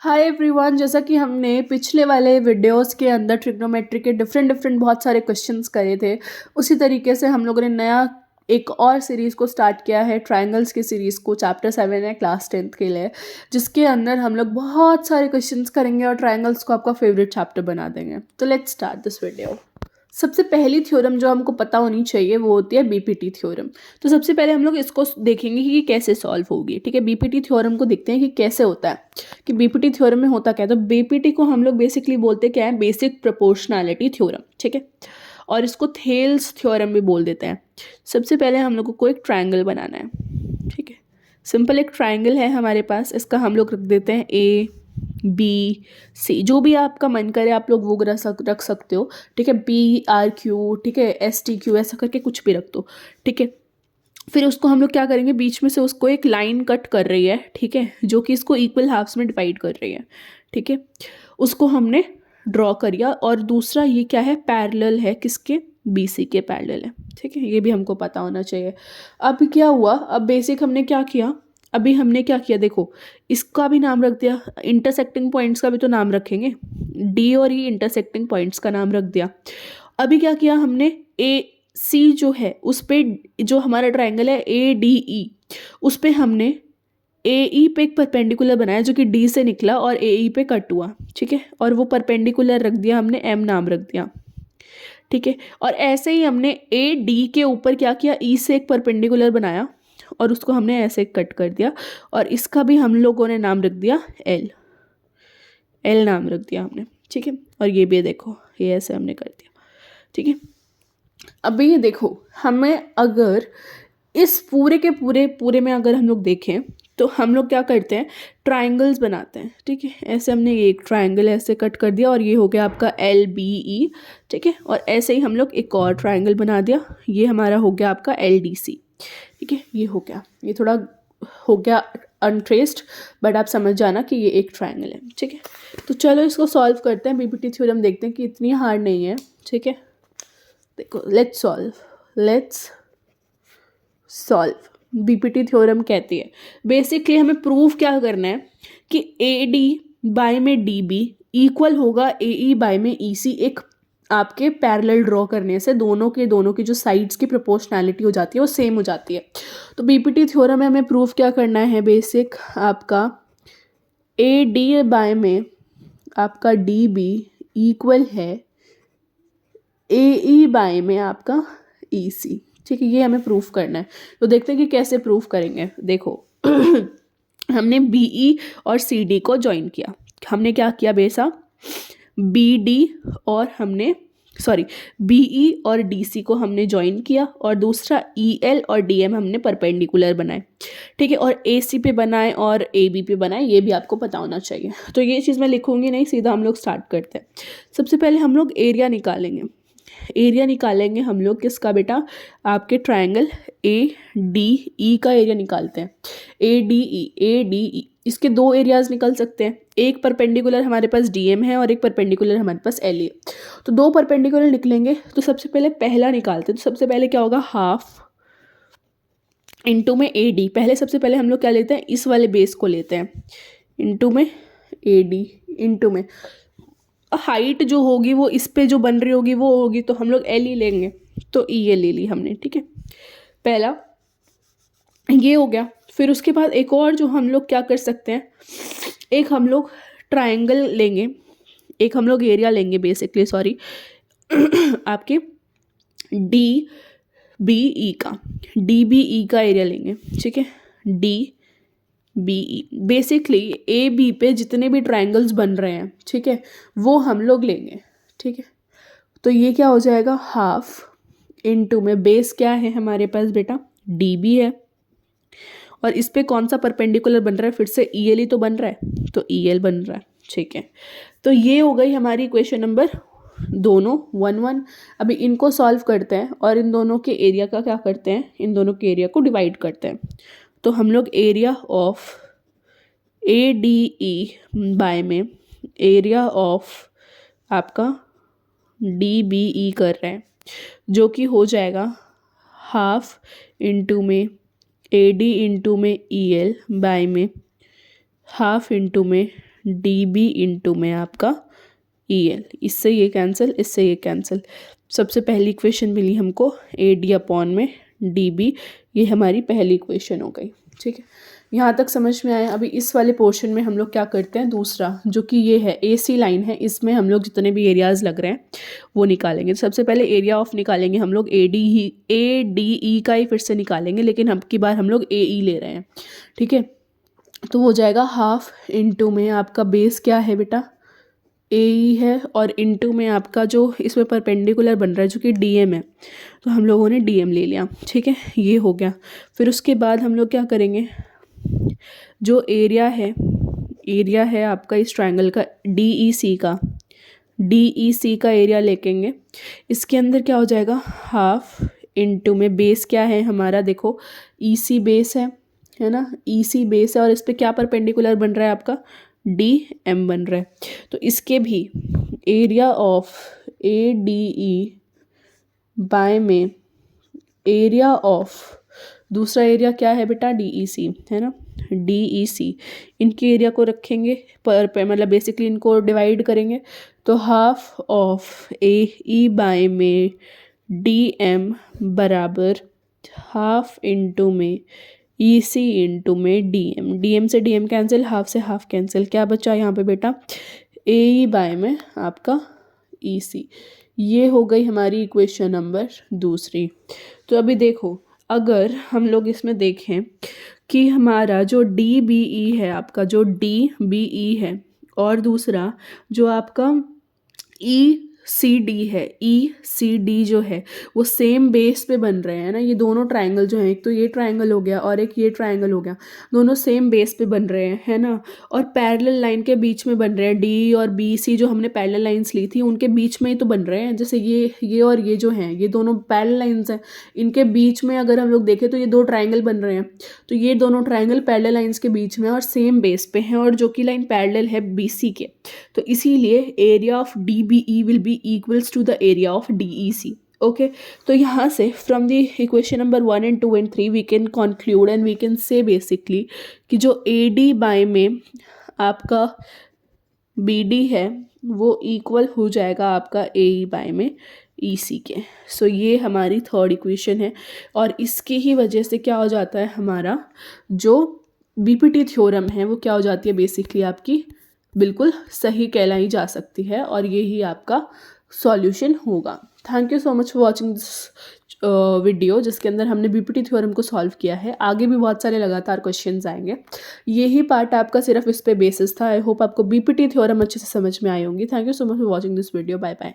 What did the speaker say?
Hi everyone, जैसा कि हमने पिछले वाले वीडियोस के अंदर ट्रिग्नोमेट्री के डिफरेंट बहुत सारे क्वेश्चंस करे थे, उसी तरीके से हम लोगों ने नया एक और सीरीज़ को स्टार्ट किया है, ट्रायंगल्स की सीरीज़ को। चैप्टर 7 है क्लास 10th के लिए, जिसके अंदर हम लोग बहुत सारे क्वेश्चंस करेंगे और ट्रायंगल्स को आपका फेवरेट चैप्टर बना देंगे। तो लेट्स स्टार्ट दिस वीडियो। सबसे पहली थ्योरम जो हमको पता होनी चाहिए वो होती है बीपीटी थ्योरम। तो सबसे पहले हम लोग इसको देखेंगे कि ये कैसे सॉल्व होगी। ठीक है, बीपीटी थ्योरम को देखते हैं कि कैसे होता है, कि बीपीटी थ्योरम में होता क्या है। तो बीपीटी को हम लोग बेसिकली बोलते क्या है, बेसिक प्रोपोर्शनैलिटी थ्योरम। ठीक है, और इसको थेल्स थ्योरम भी बोल देते हैं। सबसे पहले हम लोगों को एक ट्राइंगल बनाना है। ठीक है, सिंपल एक ट्राइंगल है हमारे पास, इसका हम लोग रख देते हैं ए बी सी, जो भी आपका मन करे आप लोग वो रख सकते हो। ठीक है, बी आर क्यू, ठीक है, एस टी क्यू, ऐसा करके कुछ भी रख दो। ठीक है, फिर उसको हम लोग क्या करेंगे, बीच में से उसको एक लाइन कट कर रही है। ठीक है, जो कि इसको इक्वल हाफ्स में डिवाइड कर रही है। ठीक है, उसको हमने ड्रॉ करिया। और दूसरा ये क्या है, पैरेलल है, किसके, बी सी के पैरेलल है। ठीक है, ये भी हमको पता होना चाहिए। अब क्या हुआ, अब बेसिक हमने क्या किया, अभी हमने क्या किया देखो, इसका भी नाम रख दिया, इंटरसेक्टिंग पॉइंट्स का भी तो नाम रखेंगे, डी और ई इंटरसेक्टिंग पॉइंट्स का नाम रख दिया। अभी क्या किया हमने, ए सी जो है उस पे, जो हमारा ट्राइंगल है ए डी ई, उस पे हमने ए ई पे एक परपेंडिकुलर बनाया जो कि डी से निकला और ए ई पे कट हुआ। ठीक है, और वो परपेंडिकुलर रख दिया हमने, एम नाम रख दिया। ठीक है, और ऐसे ही हमने ए डी के ऊपर क्या किया, ई से एक परपेंडिकुलर बनाया और उसको हमने ऐसे कट कर दिया, और इसका भी हम लोगों ने नाम रख दिया एल, एल नाम रख दिया हमने। ठीक है, और ये भी देखो, ये ऐसे हमने कर दिया। ठीक है, अभी ये देखो, हमें अगर इस पूरे के पूरे में अगर हम लोग देखें तो हम लोग क्या करते हैं, ट्राइंगल्स बनाते हैं। ठीक है, ऐसे हमने ये एक ट्राइंगल ऐसे कट कर दिया और ये हो गया आपका एल बी ई। ठीक है, और ऐसे ही हम लोग एक और ट्राइंगल बना दिया, ये हमारा हो गया आपका एल डी सी। ठीक है, ये हो गया, ये थोड़ा हो गया अनट्रेस्ड, बट आप समझ जाना कि ये एक ट्राइंगल है। ठीक है, तो चलो इसको सॉल्व करते हैं, बीपीटी थ्योरम देखते हैं कि इतनी हार्ड नहीं है। ठीक है, देखो, लेट्स सॉल्व। बीपीटी थ्योरम कहती है बेसिकली हमें प्रूव क्या करना है कि ए डी बाय में डी बी इक्वल होगा ए ई बाय में ई सी। एक आपके पैरेलल ड्रॉ करने से दोनों की जो साइड्स की प्रोपोर्शनैलिटी हो जाती है वो सेम हो जाती है। तो बीपीटी थ्योरम में हमें प्रूव क्या करना है, बेसिक आपका ए डी बाय में आपका डी बी इक्वल है ए ई बाय में आपका ई सी। ठीक है, ये हमें प्रूफ करना है। तो देखते हैं कि कैसे प्रूफ करेंगे। देखो हमने बी ई और सी डी को ज्वाइन किया। हमने क्या किया बेसा, बी डी और हमने बी ई और डी सी को हमने ज्वाइन किया, और दूसरा ई एल और डी एम हमने परपेंडिकुलर बनाए। ठीक है, और ए सी पे बनाए और ए बी पे बनाए, ये भी आपको पता होना चाहिए। तो ये चीज़ मैं लिखूंगी नहीं, सीधा हम लोग स्टार्ट करते हैं। सबसे पहले हम लोग एरिया निकालेंगे। एरिया निकालेंगे हम लोग किसका बेटा, आपके ट्रायंगल ए डी ई का एरिया निकालते हैं। ए डी ई इसके दो एरियाज निकल सकते हैं, एक परपेंडिकुलर हमारे पास डी एम है और एक परपेंडिकुलर हमारे पास एल ए। तो दो परपेंडिकुलर निकलेंगे, तो सबसे पहले पहला निकालते हैं। तो सबसे पहले क्या होगा, हाफ इंटू में ए डी। पहले सबसे पहले हम लोग क्या लेते हैं, इस वाले बेस को लेते हैं, इंटू में ए डी, इंटू में हाइट जो होगी वो इस पे जो बन रही होगी वो होगी, तो हम लोग एल ही लेंगे, तो ई ए ले ली हमने। ठीक है, पहला ये हो गया। फिर उसके बाद एक और जो हम लोग क्या कर सकते हैं, एक हम लोग ट्रायंगल लेंगे, एक हम लोग एरिया लेंगे बेसिकली, सॉरी आपके डी बी ई का, डी बी ई का एरिया लेंगे। ठीक है, D B E, basically A B पे जितने भी ट्रायंगल्स बन रहे हैं, ठीक है, वो हम लोग लेंगे। ठीक है, तो ये क्या हो जाएगा, हाफ इंटू में बेस क्या है हमारे पास बेटा, डी बी है, और इस पे कौन सा परपेंडिकुलर बन रहा है, फिर से ई एल ही तो बन रहा है, तो ई एल बन रहा है। ठीक है, तो ये हो गई हमारी इक्वेशन नंबर दोनों 1 1। अभी इनको सॉल्व करते हैं और इन दोनों के एरिया का क्या करते हैं, इन दोनों के एरिया को डिवाइड करते हैं। तो हम लोग area of A D E bye में एरिया ऑफ आपका डी बी ई कर रहे हैं, जो कि हो जाएगा हाफ इंटू में ए डी इंटू में ई एल बाय में हाफ इंटू में डी बी इंटू में आपका ई एल, इससे ये कैंसिल, इससे ये कैंसिल। सबसे पहली इक्वेशन मिली हमको ए डी अपॉन में डी बी, ये हमारी पहली इक्वेशन हो गई। ठीक है, यहाँ तक समझ में आया। अभी इस वाले पोर्शन में हम लोग क्या करते हैं, दूसरा जो कि ये है ए सी लाइन है, इसमें हम लोग जितने भी एरियाज़ लग रहे हैं वो निकालेंगे। सबसे पहले एरिया ऑफ निकालेंगे हम लोग, ए डी ई का ही फिर से निकालेंगे, लेकिन अब की बार हम लोग ए ई ले रहे हैं। ठीक है, तो हो जाएगा हाफ इंटू में आपका बेस क्या है बेटा, ए ई है, और इंटू में आपका जो इसमें परपेंडिकुलर बन रहा है जो कि डी एम है, तो हम लोगों ने डी एम ले लिया। ठीक है, ये हो गया। फिर उसके बाद हम लोग क्या करेंगे, जो एरिया है आपका इस ट्रायंगल का डी ई सी का एरिया लेकेंगे। इसके अंदर क्या हो जाएगा, हाफ इंटू में बेस क्या है हमारा, देखो ई सी बेस है ना, ई सी बेस है, और इस पर क्या परपेंडिकुलर बन रहा है आपका, डी एम बन रहा है। तो इसके भी area of A D E bye में एरिया ऑफ दूसरा एरिया क्या है बेटा, डी ई सी है ना, डी ई सी, इनके एरिया को रखेंगे पर मतलब बेसिकली इनको डिवाइड करेंगे, तो half of A E bye में डी एम बराबर हाफ इंटू में ई सी इंटू में डी एम से डी एम कैंसिल, हाफ से हाफ कैंसिल, क्या बचा यहाँ पे बेटा, ए ई बाय में आपका ई सी। ये हो गई हमारी इक्वेशन नंबर दूसरी। तो अभी देखो, अगर हम लोग इसमें देखें कि हमारा जो डी बी ई है, आपका जो डी बी ई है, और दूसरा जो आपका ई सी डी है, ई सी डी जो है वो सेम बेस पे बन रहे हैं ना, ये दोनों ट्रायंगल जो हैं, एक तो ये ट्रायंगल हो गया और एक ये ट्रायंगल हो गया, दोनों सेम बेस पे बन रहे हैं, है ना, और पैरेलल लाइन के बीच में बन रहे हैं। डी और बी सी जो हमने पैरेलल लाइंस ली थी उनके बीच में ही तो बन रहे हैं, जैसे ये और ये जो हैं ये दोनों पैरेलल लाइंस हैं, इनके बीच में अगर हम लोग देखें तो ये दो ट्राइंगल बन रहे हैं, तो ये दोनों ट्राइंगल पैरेलल लाइंस के बीच में और सेम बेस पे हैं, और जो कि लाइन पैरेलल है बी सी के, तो इसीलिए area of D B E will be equals to the area of DEC. Okay, तो यहाँ से from the equation number 1 and 2 and 3 we can conclude and we can say basically कि जो A D bye में आपका B D है वो equal हो जाएगा आपका ए ई बाय में ई सी के। सो ये हमारी थर्ड इक्वेशन है, और इसकी ही वजह से क्या हो जाता है, हमारा जो बीपीटी थ्योरम है वो क्या हो जाती है, बेसिकली आपकी बिल्कुल सही कहलाई जा सकती है, और यही आपका सॉल्यूशन होगा। Thank you so much for watching this video, जिसके अंदर हमने बीपीटी थ्योरम को सॉल्व किया है। आगे भी बहुत सारे लगातार क्वेश्चंस आएंगे। यही पार्ट आपका सिर्फ इस पे बेसिस था। आई होप आपको बीपीटी थ्योरम अच्छे से समझ में आई होंगी। Thank you so much for watching this video. Bye bye.